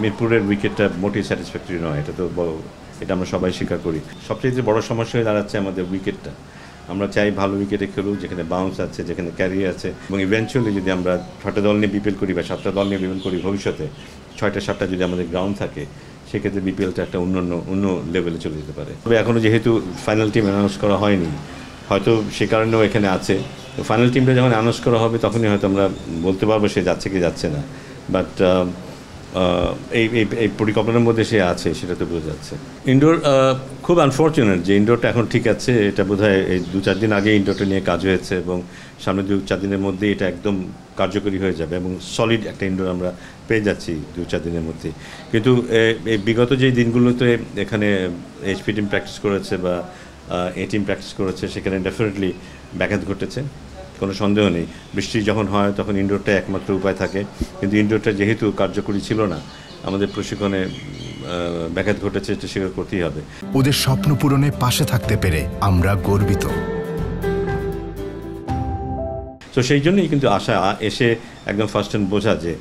মিরপুরের উইকেটটা মোটেই স্যাটিসফ্যাক্টরি নয়, এটা আমরা সবাই স্বীকার করি। সবচেয়ে বড় সমস্যা হয়ে দাঁড়াচ্ছে আমাদের উইকেটটা। আমরা চাই ভালো উইকেটে খেলুক, যেখানে বাউন্স আছে, যেখানে ক্যারিয়ার আছে, এবং ইভেন্চুয়ালি যদি আমরা 6টা দল নিয়ে বিপিএল করি বা 7টা দল নিয়ে বিপিএল করি ভবিষ্যতে, 6টা 7টা যদি আমাদের গ্রাউন্ড থাকে, সেক্ষেত্রে বিপিএলটা একটা অন্য লেভেলে চলে যেতে পারে। তবে এখনও যেহেতু ফাইনাল টিম অ্যানাউন্স করা হয়নি, হয়তো সে কারণেও এখানে আছে। তো ফাইনাল টিমটা যখন অ্যানাউন্স করা হবে তখনই হয়তো আমরা বলতে পারবো সে যাচ্ছে কি যাচ্ছে না, বাট এই পরিকল্পনার মধ্যে সে আছে, সেটা তো বোঝা যাচ্ছে। ইনডোর খুব আনফর্চুনেট যে ইনডোরটা এখন ঠিক আছে। এটা বোধহয় এই 2-4 দিন আগে ইনডোরটা নিয়ে কাজ হয়েছে এবং সামনে 2-4 দিনের মধ্যে এটা একদম কার্যকরী হয়ে যাবে এবং সলিড একটা ইনডোর আমরা পেয়ে যাচ্ছি 2-4 দিনের মধ্যে। কিন্তু এই বিগত যে দিনগুলোতে এখানে এইচপি টিম প্র্যাকটিস করেছে বা এ টিম প্র্যাকটিস করেছে, সেখানে ডেফিনেটলি ব্যাঘাত ঘটেছে, কোনো সন্দেহ নেই। বৃষ্টি যখন হয় তখন ইনডোরটা একমাত্র উপায় থাকে, কিন্তু ইনডোরটা যেহেতু কার্যকরী ছিল না, আমাদের প্রশিক্ষণে ব্যাঘাত ঘটেছে, এটা স্বীকার করতেই হবে। ওদের স্বপ্ন পূরণে পাশে থাকতে পেরে আমরা গর্বিত। তো সেই জন্যই কিন্তু আশা এসে একদম ফার্স্ট হ্যান্ড বোঝা যে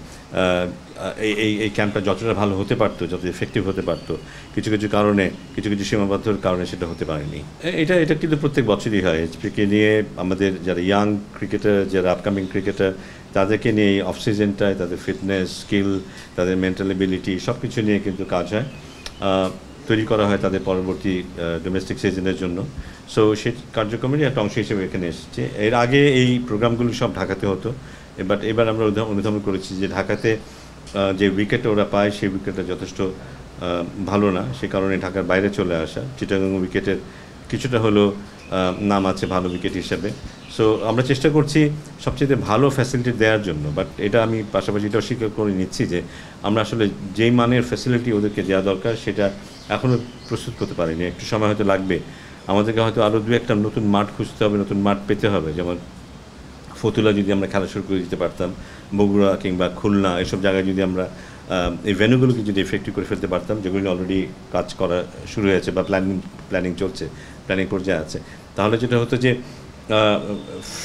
এই ক্যাম্পটা যতটা ভালো হতে পারতো, যত এফেক্টিভ হতে পারতো, কিছু কারণে কিছু সীমাবদ্ধতার কারণে সেটা হতে পারেনি। এটা কিন্তু প্রত্যেক বছরই হয়। এইচপিকে নিয়ে আমাদের যারা ইয়াং ক্রিকেটার, যারা আপকামিং ক্রিকেটার, তাদেরকে নিয়ে এই অফ সিজনটায় তাদের ফিটনেস, স্কিল, তাদের মেন্টাল এবিলিটি সব কিছু নিয়ে কিন্তু কাজ হয়, তৈরি করা হয় তাদের পরবর্তী ডোমেস্টিক সিজনের জন্য। সো সেই কার্যক্রমেরই একটা অংশ হিসেবে এখানে এসেছে। এর আগে এই প্রোগ্রামগুলো সব ঢাকাতে হতো, বাট এবার আমরা অনুধাবন করেছি যে ঢাকাতে যে উইকেটটা ওরা পায় সেই উইকেটটা যথেষ্ট ভালো না, সে কারণে ঢাকার বাইরে চলে আসা। চিটাগাং উইকেটের কিছুটা হলো নাম আছে ভালো উইকেট হিসেবে। সো আমরা চেষ্টা করছি সবচেয়ে ভালো ফ্যাসিলিটি দেওয়ার জন্য, বাট এটা আমি পাশাপাশি এটাও স্বীকার করে নিচ্ছি যে আমরা আসলে যেই মানের ফ্যাসিলিটি ওদেরকে দেওয়া দরকার সেটা এখনও প্রস্তুত করতে পারিনি। একটু সময় হয়তো লাগবে, আমাদেরকে হয়তো আরও 2-1টা নতুন মাঠ খুঁজতে হবে, নতুন মাঠ পেতে হবে। যেমন ফতুল্লা যদি আমরা খেলা শুরু করে দিতে পারতাম, বগুড়া কিংবা খুলনা, এসব জায়গায় যদি আমরা এই ভেন্যুগুলোকে যদি এফেক্টিভ করে ফেলতে পারতাম, যেগুলো অলরেডি কাজ করা শুরু হয়েছে বা প্ল্যানিং চলছে, প্ল্যানিং পর্যায়ে আছে, তাহলে যেটা হতো যে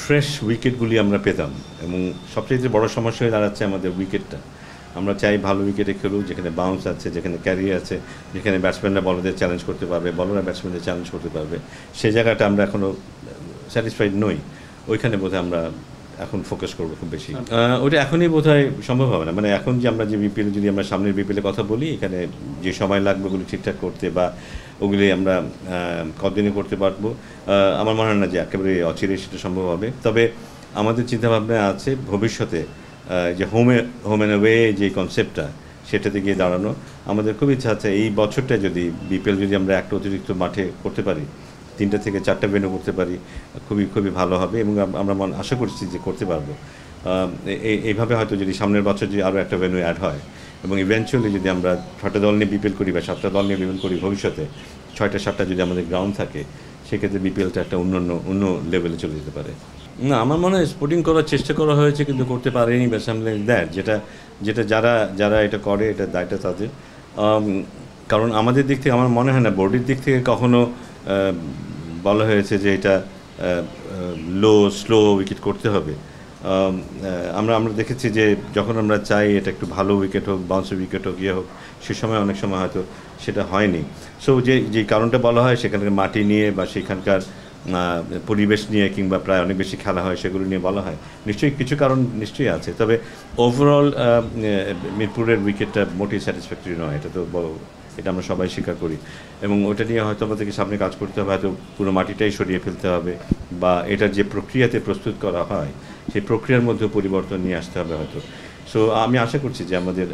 ফ্রেশ উইকেটগুলি আমরা পেতাম। এবং সবচেয়ে বড় সমস্যা হয়ে দাঁড়াচ্ছে আমাদের উইকেটটা। আমরা চাই ভালো উইকেটে খেলুক, যেখানে বাউন্স আছে, যেখানে ক্যারিয়ার আছে, যেখানে ব্যাটসম্যানরা বলারদের চ্যালেঞ্জ করতে পারবে, বলাররা ব্যাটসম্যানদের চ্যালেঞ্জ করতে পারবে। সেই জায়গাটা আমরা এখনও স্যাটিসফাইড নই। ওইখানে বোধহয় আমরা এখন ফোকাস করবো খুব বেশি। ওটা এখনই বোধহয় সম্ভব হবে না। মানে এখন যে আমরা যে বিপিএল, যদি আমরা সামনের বিপিএলের কথা বলি, এখানে যে সময় লাগবে ওগুলি ঠিকঠাক করতে বা ওগুলি আমরা কতদিনে করতে পারবো, আমার মনে হয় না যে একেবারে অচিরে সেটা সম্ভব হবে। তবে আমাদের চিন্তাভাবনা আছে ভবিষ্যতে যে হোম অ্যান্ড অ্যাওয়ে যে কনসেপ্টটা, সেটাতে গিয়ে দাঁড়ানো। আমাদের খুব ইচ্ছা আছে এই বছরটা যদি বিপিএল যদি আমরা একটা অতিরিক্ত মাঠে করতে পারি, 3টা থেকে 4টা ভেন্যু করতে পারি, খুবই ভালো হবে এবং আমরা আশা করছি যে করতে পারবো। এইভাবে হয়তো যদি সামনের বছর যদি আরও একটা ভেন্যু অ্যাড হয় এবং ইভেন্চুয়ালি যদি আমরা 6টা দল নিয়ে বিপিএল করি বা 7টা দল নিয়ে বিপিএল করি ভবিষ্যতে, 6টা 7টা যদি আমাদের গ্রাউন্ড থাকে, সেক্ষেত্রে বিপিএলটা একটা অন্য লেভেলে চলে যেতে পারে। না, আমার মনে হয় স্পোর্টিং করার চেষ্টা করা হয়েছে কিন্তু করতে পারেনি বা সামথিং দ্যাট, যেটা যারা এটা করে, এটা দায়টা তাদের। কারণ আমাদের দিক থেকে আমার মনে হয় না বোর্ডের দিক থেকে কখনো বলা হয়েছে যে এটা স্লো উইকেট করতে হবে। আমরা দেখেছি যে যখন আমরা চাই এটা একটু ভালো উইকেট হোক, বাউন্সের উইকেট হোক, হোক, সে সময় অনেক সময় হয়তো সেটা হয়নি। সো যে কারণটা বলা হয় সেখানকার মাটি নিয়ে বা সেখানকার পরিবেশ নিয়ে কিংবা প্রায় অনেক বেশি খেলা হয় সেগুলো নিয়ে বলা হয়, নিশ্চয়ই কিছু কারণ নিশ্চয়ই আছে। তবে ওভারঅল মিরপুরের উইকেটটা মোটেই স্যাটিসফ্যাক্টরি নয়, এটা আমরা সবাই স্বীকার করি এবং ওটা নিয়ে হয়তো আমাদেরকে সামনে কাজ করতে হবে। হয়তো পুরো মাটিটাই সরিয়ে ফেলতে হবে বা এটার যে প্রক্রিয়াতে প্রস্তুত করা হয় সেই প্রক্রিয়ার মধ্যে পরিবর্তন নিয়ে আসতে হবে হয়তো। সো আমি আশা করছি যে আমাদের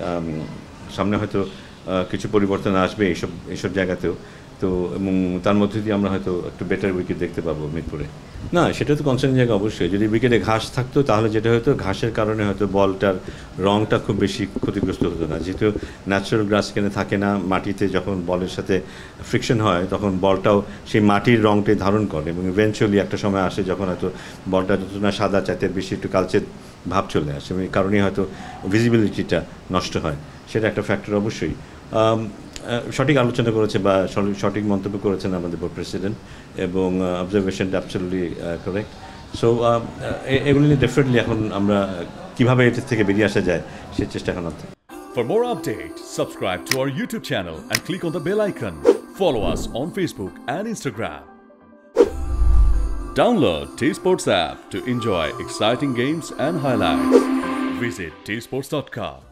সামনে হয়তো কিছু পরিবর্তন আসবে এইসব জায়গাতেও। তো এবং তার মধ্যে দিয়ে আমরা হয়তো একটু বেটার উইকেট দেখতে পাবো মিরপুরে। না, সেটা তো কনসার্ন জায়গা অবশ্যই। যদি উইকেটে ঘাস থাকতো তাহলে যেটা হতো, ঘাসের কারণে হয়তো বলটার রংটা খুব বেশি ক্ষতিগ্রস্ত হতো না। যেহেতু ন্যাচারাল গ্রাস এখানে থাকে না, মাটিতে যখন বলের সাথে ফ্রিকশন হয় তখন বলটাও সেই মাটির রংটাই ধারণ করে এবং ইভেনচুয়ালি একটা সময় আসে যখন হয়তো বলটা যত না সাদা চাইতে বেশি একটু কালচে ভাব চলে আসে এবং এই কারণেই হয়তো ভিজিবিলিটিটা নষ্ট হয়। সেটা একটা ফ্যাক্টর অবশ্যই। সঠিক আলোচনা করেছে বা সঠিক মন্তব্য করেছেন আমাদের বোর্ড প্রেসিডেন্ট এবং অবজারভেশনটা অ্যাবসলিউটলি কারেক্ট। সো এগুলি নিয়ে ডেফিনেটলি এখন আমরা কীভাবে এটার থেকে বেরিয়ে আসা যায় সে চেষ্টা এখন For more updates, subscribe to our YouTube channel and click on the bell icon. Follow us on Facebook and Instagram. Download T-Sports app to enjoy exciting games and highlights. Visit tsports.com.